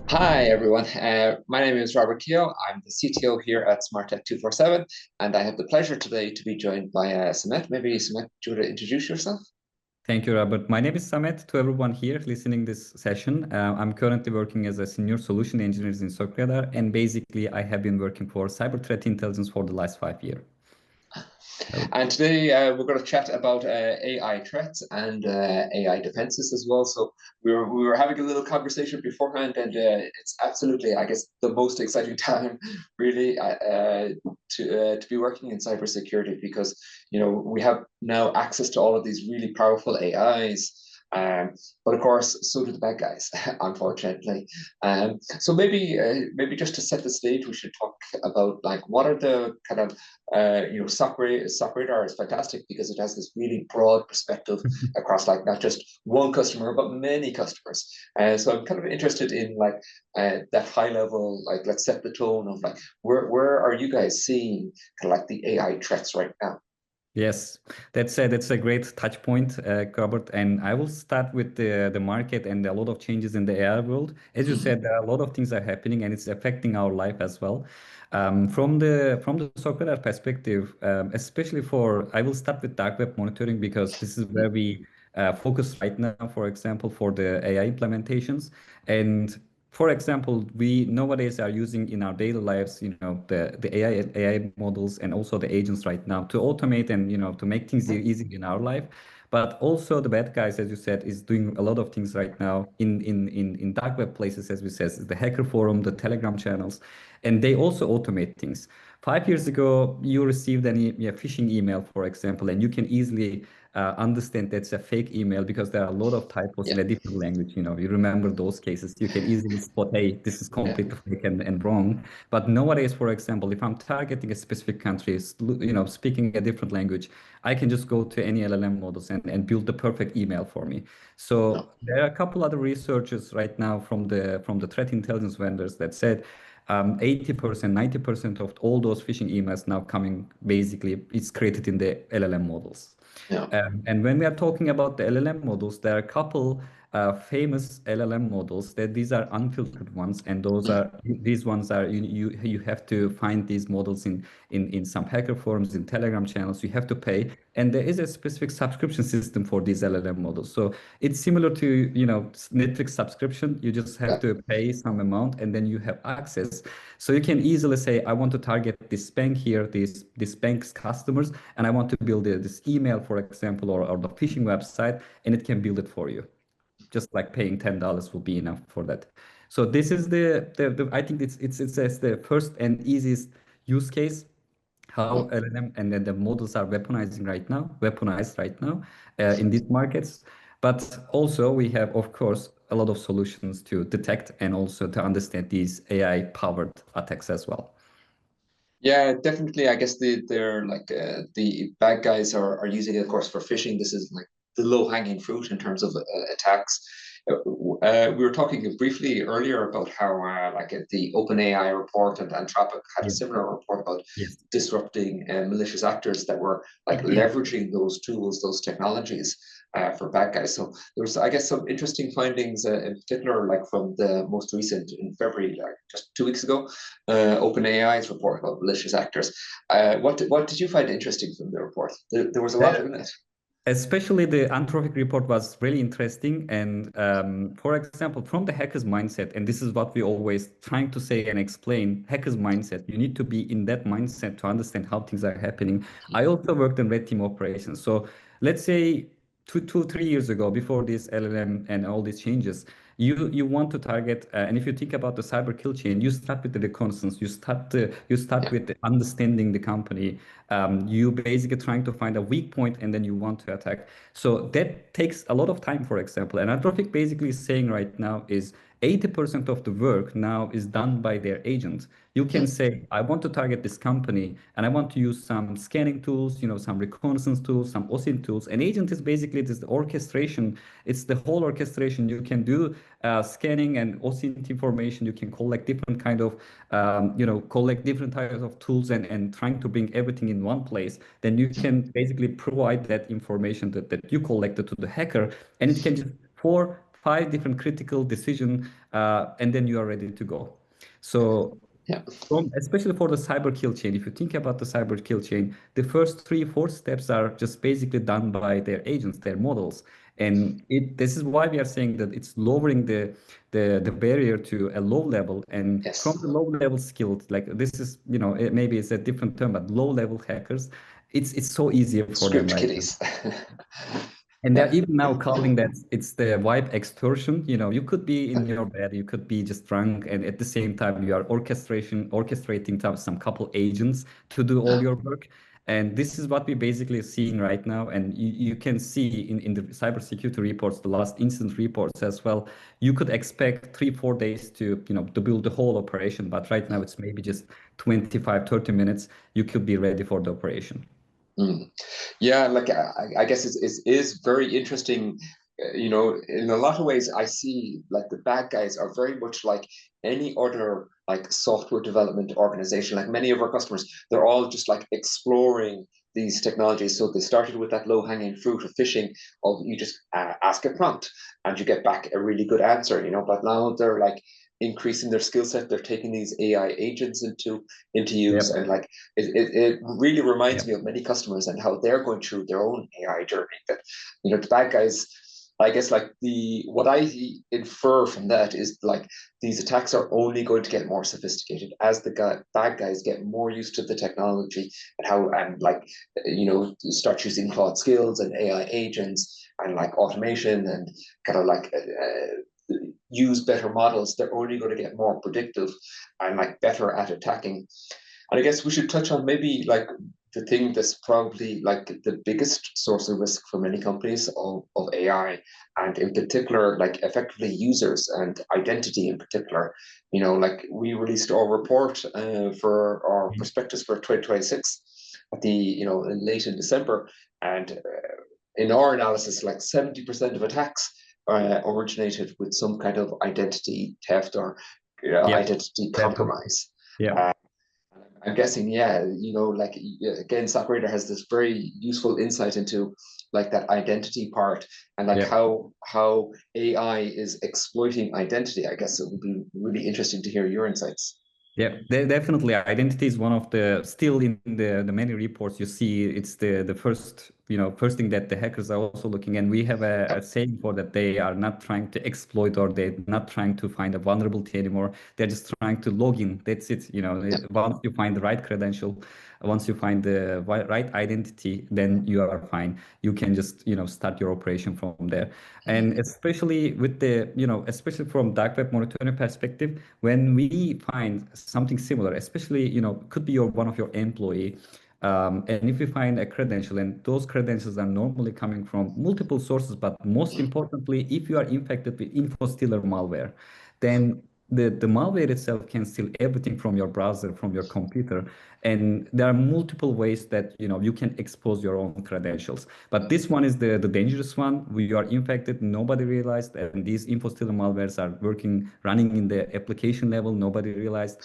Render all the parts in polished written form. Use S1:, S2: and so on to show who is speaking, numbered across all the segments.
S1: Hi, everyone. My name is Robert Kehoe. I'm the CTO here at SmartTech 247, and I have the pleasure today to be joined by Samet. Maybe Samet, do you want to introduce yourself?
S2: Thank you, Robert. My name is Samet. To everyone here listening this session, I'm currently working as a senior solution engineer in SOCRadar, and basically I have been working for cyber threat intelligence for the last 5 years.
S1: And today we're going to chat about AI threats and AI defenses as well. So we were having a little conversation beforehand, and it's absolutely, I guess, the most exciting time really to be working in cybersecurity because we have now access to all of these really powerful AIs. But of course, so do the bad guys, unfortunately. So maybe just to set the stage, we should talk about like what are the kind of SOCRadar is fantastic because it has this really broad perspective across like not just one customer but many customers. So I'm kind of interested in like that high level, like let's set the tone of like where are you guys seeing kind of like the AI threats right now?
S2: Yes, that's a great touch point, Robert. And I will start with the market and a lot of changes in the AI world. As you said, there are a lot of things are happening, and it's affecting our life as well. From the software perspective, especially I will start with dark web monitoring because this is where we focus right now. For example, for the AI implementations, and for example, we nowadays are using in our daily lives, the AI models and also the agents right now to automate and to make things easy in our life. But also the bad guys, as you said, is doing a lot of things right now in dark web places, as we said, the hacker forum, the Telegram channels, and they also automate things. 5 years ago, you received a phishing email, for example, and you can easily understand that's a fake email because there are a lot of typos
S1: Yeah,
S2: in a different language. You remember those cases. You can easily spot, hey, this is
S1: yeah,
S2: completely fake and wrong. But nowadays, for example, if I'm targeting a specific country, speaking a different language, I can just go to any LLM models and build the perfect email for me.
S1: no,
S2: So there are a couple other researchers right now from the threat intelligence vendors that said 80%, 90% of all those phishing emails now coming basically it's created in the LLM models.
S1: yeah,
S2: And when we are talking about the LLM models, there are a couple famous LLM models that these are unfiltered ones, and these ones are you have to find these models in some hacker forums, in Telegram channels. You have to pay, and there is a specific subscription system for these LLM models. So it's similar to Netflix subscription. You just have
S1: yeah,
S2: to pay some amount, and then you have access. So you can easily say, I want to target this bank here, this bank's customers, and I want to build this email, for example, or the phishing website, and it can build it for you. Just like paying $10 will be enough for that. So this is the I think it's the first and easiest use case how
S1: no.
S2: LLM and then the models are weaponized right now in these markets. But also we have, of course, a lot of solutions to detect and also to understand these AI-powered attacks as well.
S1: Yeah, definitely. I guess they're like the bad guys are using it, of course, for phishing. This is like the low-hanging fruit in terms of attacks. We were talking briefly earlier about how like the OpenAI report and Anthropic had a
S2: Yeah.
S1: similar report about
S2: Yes.
S1: disrupting malicious actors that were like leveraging those tools, those technologies for bad guys. So there was, I guess, some interesting findings in particular, like from the most recent in February, like just 2 weeks ago, OpenAI's report about malicious actors. What did you find interesting from the report? There was a lot in it.
S2: Especially the Anthropic report was really interesting. And for example, from the hacker's mindset, and this is what we always trying to say and explain, hacker's mindset, you need to be in that mindset to understand how things are happening. I also worked in red team operations. So let's say 3 years ago, before this LLM and all these changes, you want to target, and if you think about the cyber kill chain, you start with the reconnaissance, you start
S1: Yeah,
S2: with understanding the company, you basically trying to find a weak point and then you want to attack. So that takes a lot of time, for example. And Anthropic basically is saying right now is 80% of the work now is done by their agent. You can say, I want to target this company and I want to use some scanning tools, some reconnaissance tools, some OSINT tools. An agent is basically this orchestration. It's the whole orchestration. You can do scanning and OSINT information. You can collect different kind of, collect different types of tools and trying to bring everything in one place. Then you can basically provide that information that you collected to the hacker, and it can just 4, 5 different critical decision, and then you are ready to go. So
S1: Yeah.
S2: especially for the cyber kill chain, if you think about the cyber kill chain, the first 3, 4 steps are just basically done by their agents, their models. And this is why we are saying that it's lowering the barrier to a low level. And from
S1: Yes.
S2: the low level skilled, like this is, maybe it's a different term, but low level hackers, it's so easier for them
S1: Script
S2: right now.
S1: kiddies.
S2: And they're
S1: Yeah.
S2: even now calling that it's the vibe extortion. You could be in your bed, you could be just drunk, and at the same time you are orchestrating some couple agents to do all your work. And this is what we basically seeing right now. And you can see in the cybersecurity reports, the last incident reports as well. You could expect 3, 4 days to build the whole operation, but right now it's maybe just 25, 30 minutes. You could be ready for the operation.
S1: Mm. Yeah, like I guess it is very interesting. In a lot of ways, I see like the bad guys are very much like any other like software development organization. Like many of our customers, they're all just like exploring these technologies. So they started with that low-hanging fruit of phishing, of you just ask a prompt and you get back a really good answer. But now they're like increasing their skill set. They're taking these AI agents into use,
S2: Yep.
S1: and like it really reminds
S2: Yep.
S1: me of many customers and how they're going through their own AI journey. That the bad guys, I guess, like what I infer from that is like these attacks are only going to get more sophisticated as the bad guys get more used to the technology and how and like start using cloud skills and AI agents and like automation and kind of like use better models. They're only going to get more predictive and like better at attacking. And I guess we should touch on maybe like the thing that's probably like the biggest source of risk for many companies of AI, and in particular, like effectively users and identity in particular. Like we released our report for our prospectus for 2026 at late in December, and in our analysis, like 70% of attacks originated with some kind of identity theft or
S2: Yep.
S1: identity
S2: Definitely.
S1: compromise.
S2: Yeah.
S1: Uh, I'm guessing, yeah, like again, SOCRadar has this very useful insight into like that identity part and like
S2: Yeah.
S1: how AI is exploiting identity. I guess it would be really interesting to hear your insights.
S2: Yeah, definitely. Identity is one of the still in the many reports you see. It's the first first thing that the hackers are also looking. And we have a saying for that. They are not trying to exploit, or they're not trying to find a vulnerability anymore. They're just trying to log in. That's it.
S1: Yeah.
S2: Once you find the right credential, once you find the right identity, then you are fine. You can just start your operation from there. And especially with especially from dark web monitoring perspective, when we find something similar, especially could be one of your employee, and if you find a credential, and those credentials are normally coming from multiple sources, but most importantly, if you are infected with Infostealer malware, then the malware itself can steal everything from your browser, from your computer. And there are multiple ways that you can expose your own credentials. But this one is the dangerous one. We are infected, nobody realized, and these Infostealer malwares are running in the application level, nobody realized.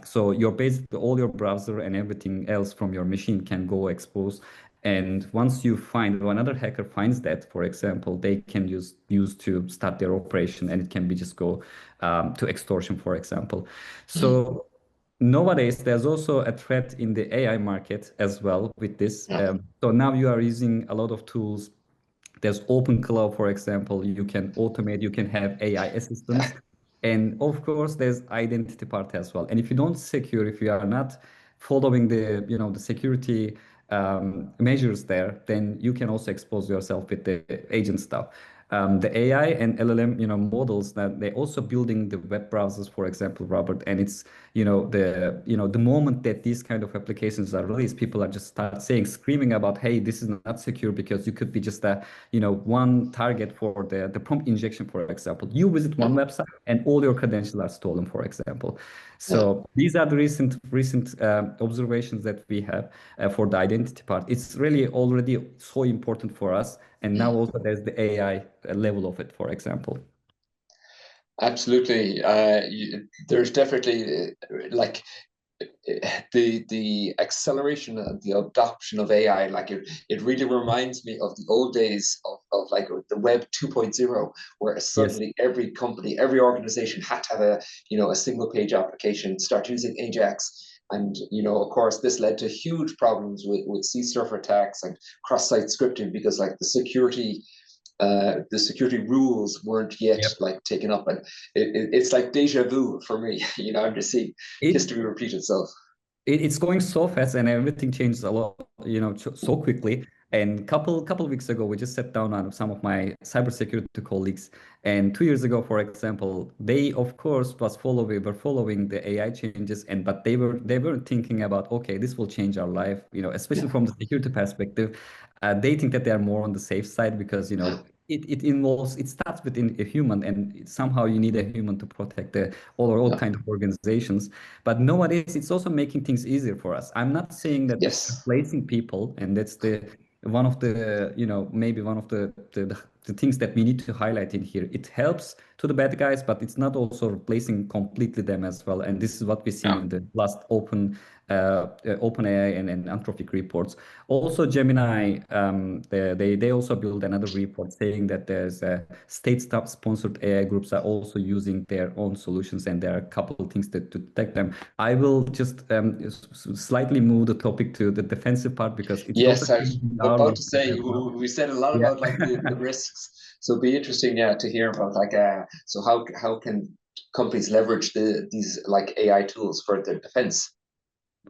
S2: So your basically all your browser and everything else from your machine can go exposed. And once you find, when another hacker finds that, for example, they can use to start their operation, and it can be just go to extortion, for example. So nowadays, there's also a threat in the AI market as well with this.
S1: Yeah.
S2: So now you are using a lot of tools. There's open cloud, for example. You can automate, you can have AI assistants. And of course, there's identity part as well. And if you don't secure, if you are not following the security measures there, then you can also expose yourself with the agent stuff. The AI and LLM, models that they're also building the web browsers, for example, Robert. And it's, the moment that these kind of applications are released, people are just start saying, screaming about, hey, this is not secure because you could be just a, one target for the prompt injection, for example. You visit one
S1: yeah,
S2: website and all your credentials are stolen, for example.
S1: yeah.
S2: So these are the recent observations that we have for the identity part. It's really already so important for us. And now also there's the AI level of it, for example.
S1: Absolutely. There's definitely like the acceleration and the adoption of AI, like it really reminds me of the old days of like the web 2.0, where
S2: Yes.
S1: suddenly every company, every organization had to have a single page application, start using Ajax. And of course, this led to huge problems with C server attacks and cross-site scripting because like the security rules weren't yet
S2: Yep.
S1: like taken up, and it's like deja vu for me. I'm just seeing
S2: It,
S1: history repeat itself.
S2: it's going so fast and everything changes a lot, so quickly. And couple weeks ago, we just sat down on some of my cybersecurity colleagues. And 2 years ago, for example, they of course were following the AI changes, and but they weren't thinking about, okay, this will change our life, especially
S1: Yeah,
S2: from the security perspective. They think that they are more on the safe side because it starts within a human, and somehow you need a human to protect the all
S1: yeah,
S2: kind of organizations. But nowadays, it's also making things easier for us. I'm not saying that it's
S1: yes,
S2: replacing people, and that's the one of the, maybe one of the things that we need to highlight in here. It helps to the bad guys, but it's not also replacing completely them as well. And this is what we've seen
S1: yeah,
S2: in the last OpenAI and Anthropic reports. Also, Gemini, they also build another report saying that there's state-sponsored AI groups are also using their own solutions, and there are a couple of things to detect them. I will just slightly move the topic to the defensive part because it's also
S1: yes. I was
S2: changing our
S1: about
S2: life
S1: to say
S2: as well.
S1: we said a lot
S2: Yeah.
S1: about like the risks, so it'd be interesting, yeah, to hear about like so how can companies leverage these like AI tools for their defense?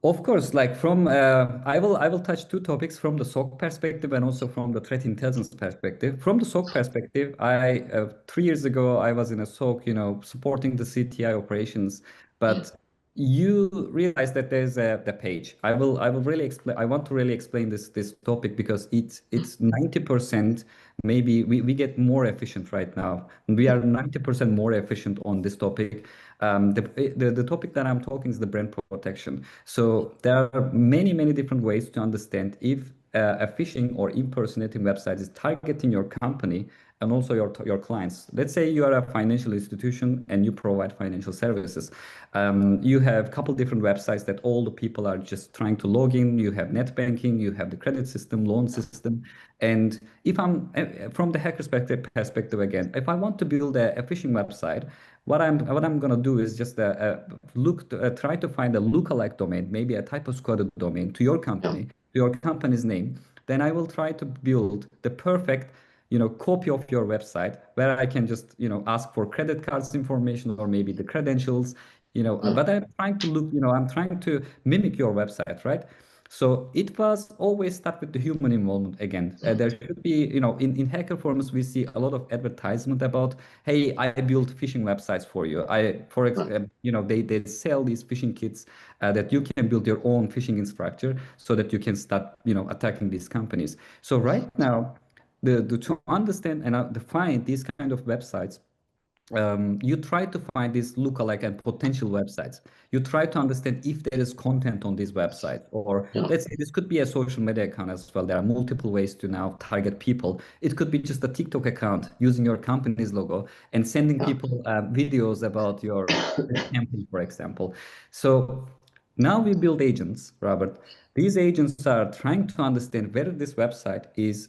S2: Of course, like from I will touch two topics from the SOC perspective and also from the threat intelligence perspective. From the SOC perspective, I 3 years ago I was in a SOC, supporting the CTI operations,
S1: Mm,
S2: but you realize that there's the page. I will really explain. I want to really explain this topic because it's 90%. Maybe we get more efficient right now. We are 90% more efficient on this topic. The topic that I'm talking is the brand protection. So there are many different ways to understand if a phishing or impersonating website is targeting your company and also your clients. Let's say you are a financial institution and you provide financial services. You have a couple different websites that all the people are just trying to log in. You have net banking, you have the credit system, loan system. And if I'm from the hacker perspective again, if I want to build a phishing website, what I'm gonna do is just try to find a lookalike domain, maybe a type of squatted domain to your
S1: yeah,
S2: company, to your company's name. Then I will try to build the perfect, copy of your website where I can just, ask for credit cards information or maybe the credentials,
S1: mm,
S2: but I'm trying to mimic your website, right? So it was always start with the human involvement again. There should be, in hacker forums, we see a lot of advertisement about, hey, I built phishing websites for you.
S1: yeah,
S2: They sell these phishing kits that you can build your own phishing infrastructure so that you can start, attacking these companies. So right now, to understand and define these kind of websites, you try to find these lookalike and potential websites. You try to understand if there is content on these websites, or
S1: yeah,
S2: let's say this could be a social media account as well. There are multiple ways to now target people. It could be just a TikTok account using your company's logo and sending
S1: yeah,
S2: people videos about your campaign, for example. So now we build agents, Robert. These agents are trying to understand whether this website is,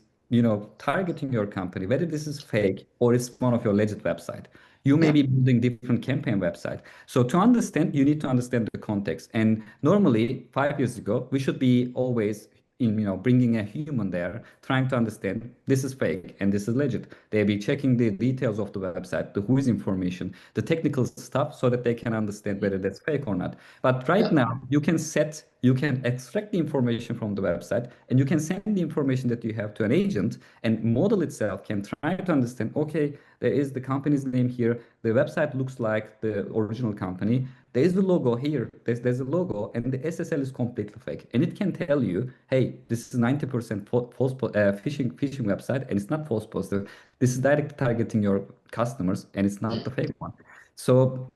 S2: targeting your company, whether this is fake or it's one of your legit website. You may
S1: yeah,
S2: be building different campaign website. So to understand, you need to understand the context. And normally, 5 years ago, we should be always in bringing a human there, trying to understand this is fake and this is legit. They'll be checking the details of the website, the who is information, the technical stuff, so that they can understand whether that's fake or not. But right
S1: Yeah.
S2: now, you can extract the information from the website, and you can send the information that you have to an agent, and model itself can try to understand, okay, there is the company's name here, the website looks like the original company, there is the logo here, there's a logo, and the SSL is completely fake. And it can tell you, hey, this is 90% phishing website, and it's not false positive. This is direct targeting your customers, and it's not the fake one. So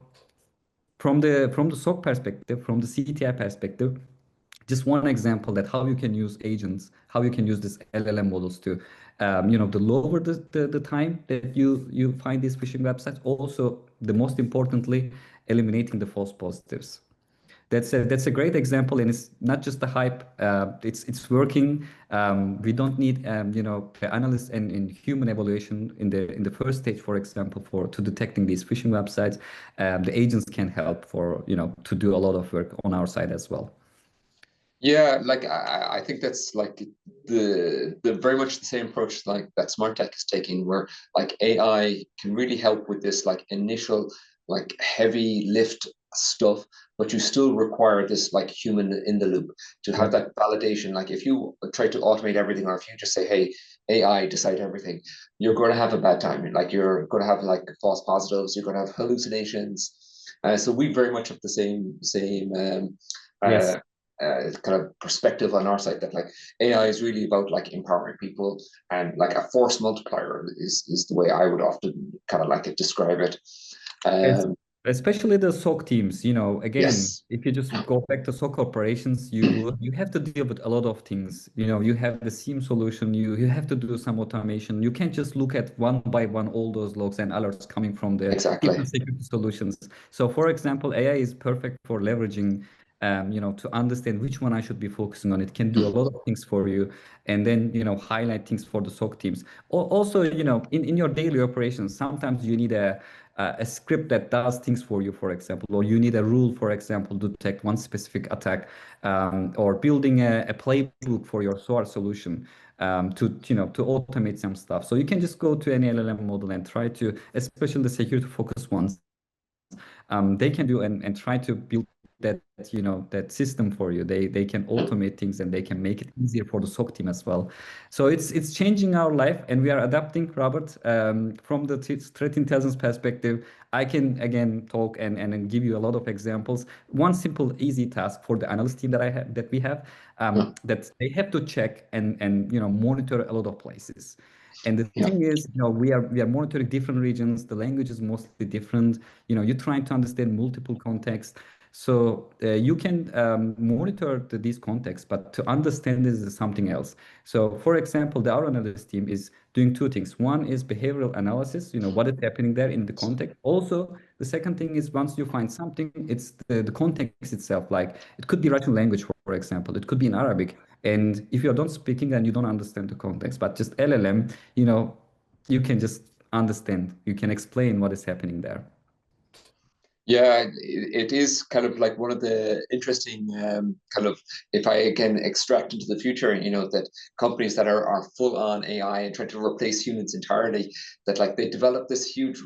S2: from the SOC perspective, from the CTI perspective, just one example that how you can use agents, how you can use this LLM models to, to lower the time that you find these phishing websites. Also, the most importantly, eliminating the false positives. That's a great example, and it's not just the hype. It's working. We don't need the analysts and human evaluation in the first stage, for example, for to detecting these phishing websites. The agents can help for to do a lot of work on our side as well.
S1: Yeah, like I think that's like the very much the same approach like that smart tech is taking, where like AI can really help with this like initial like heavy lift stuff, but you still require this like human in the loop to have
S2: Yep.
S1: that validation. Like if you try to automate everything, or if you just say, "Hey, AI, decide everything," you're going to have a bad time. Like you're going to have like false positives, you're going to have hallucinations. So we very much have the same
S2: Yes.
S1: uh, kind of perspective on our side, that like AI is really about like empowering people, and like a force multiplier is the way I would often kind of like it describe it.
S2: It's
S1: Um,
S2: especially the SOC teams, again,
S1: yes,
S2: if you just go back to SOC operations, you have to deal with a lot of things. You have the SIEM solution, you have to do some automation. You can't just look at one by one all those logs and alerts coming from the
S1: exactly.
S2: different security solutions. So for example, AI is perfect for leveraging to understand which one I should be focusing on. It can do a lot of things for you, and then, highlight things for the SOC teams. Also, in your daily operations, sometimes you need a script that does things for you, for example, or you need a rule, for example, to detect one specific attack, or building a playbook for your SOAR solution, to automate some stuff. So you can just go to any LLM model and try to, especially the security focused ones, they can do and try to build that system for you. They can automate things, and they can make it easier for the SOC team as well. So it's changing our life, and we are adapting, Robert. From the threat intelligence perspective, I can again talk and give you a lot of examples. One simple easy task for the analyst team that we have,
S1: Yeah,
S2: that they have to check and monitor a lot of places. And the
S1: yeah,
S2: thing is, we are monitoring different regions. The language is mostly different. You're trying to understand multiple contexts. So you can monitor these contexts, but to understand this is something else. So, for example, our analyst team is doing two things. One is behavioral analysis. What is happening there in the context. Also, the second thing is, once you find something, it's the context itself. Like it could be Russian language, for example. It could be in Arabic. And if you're not speaking, then you don't understand the context. But just LLM, you can just understand. You can explain what is happening there.
S1: yeah. It is kind of like one of the interesting kind of, if I again extract into the future, that companies that are full on AI and trying to replace humans entirely, that like they develop this huge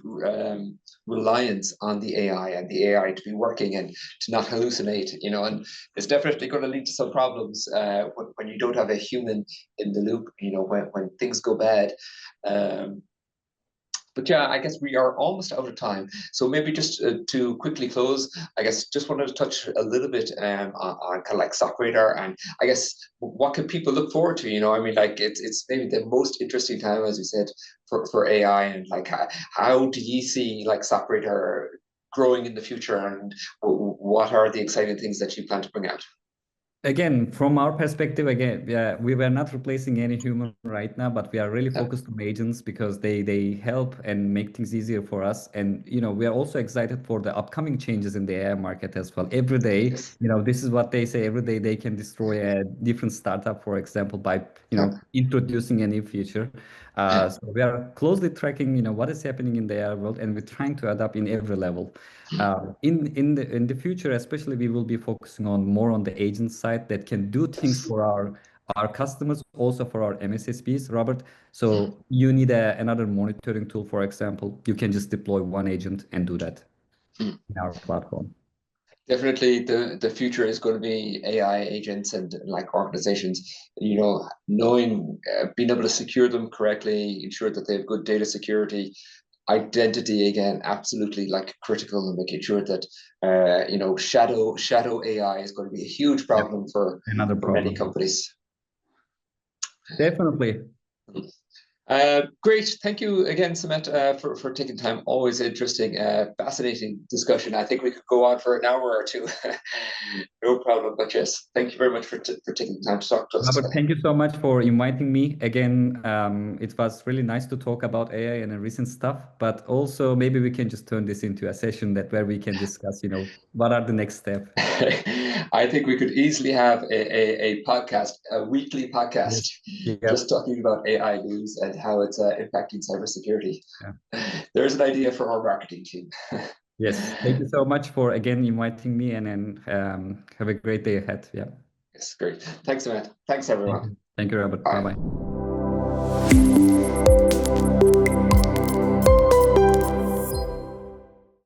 S1: reliance on the AI and the AI to be working and to not hallucinate, and it's definitely going to lead to some problems when you don't have a human in the loop, when things go bad. Um, but yeah, I guess we are almost out of time. So maybe just to quickly close, I guess just wanted to touch a little bit on kind of like SOCRadar, and I guess what can people look forward to? I mean, like it's maybe the most interesting time, as you said, for AI, and like how do you see like SOCRadar growing in the future, and what are the exciting things that you plan to bring out?
S2: Again, from our perspective, again, yeah, we were not replacing any human right now, but we are really
S1: Yeah,
S2: focused on agents because they help and make things easier for us. And we are also excited for the upcoming changes in the AI market as well. Every day,
S1: yes,
S2: this is what they say. Every day they can destroy a different startup, for example, by
S1: yeah,
S2: introducing a new feature. So we are closely tracking, what is happening in the AI world, and we're trying to adapt in every level. In the future, especially, we will be focusing on more on the agent side that can do things for our customers, also for our MSSPs, Robert. So you need another monitoring tool, for example, you can just deploy one agent and do that in our platform.
S1: Definitely, the future is going to be AI agents and like organizations, knowing, being able to secure them correctly, ensure that they have good data security, identity again, absolutely like critical, and making sure that shadow AI is going to be a huge problem for
S2: Another
S1: many
S2: problem.
S1: companies.
S2: Definitely.
S1: Great. Thank you again, Samet, for taking time. Always interesting, fascinating discussion. I think we could go on for an hour or two. No problem. But yes, thank you very much for taking the time to talk to us
S2: Robert,
S1: today.
S2: thank you so much for inviting me again. It was really nice to talk about AI and recent stuff, but also maybe we can just turn this into a session where we can discuss, what are the next steps.
S1: I think we could easily have a podcast, a weekly podcast,
S2: Yes.
S1: just talking about AI news and how it's impacting cybersecurity.
S2: Yeah.
S1: There's an idea for our marketing team.
S2: Yes. Thank you so much for again inviting me, and then have a great day ahead. Yeah.
S1: Yes, great. Thanks, Matt. Thanks, everyone.
S2: Thank you, Robert.
S1: Bye.
S2: Bye-bye.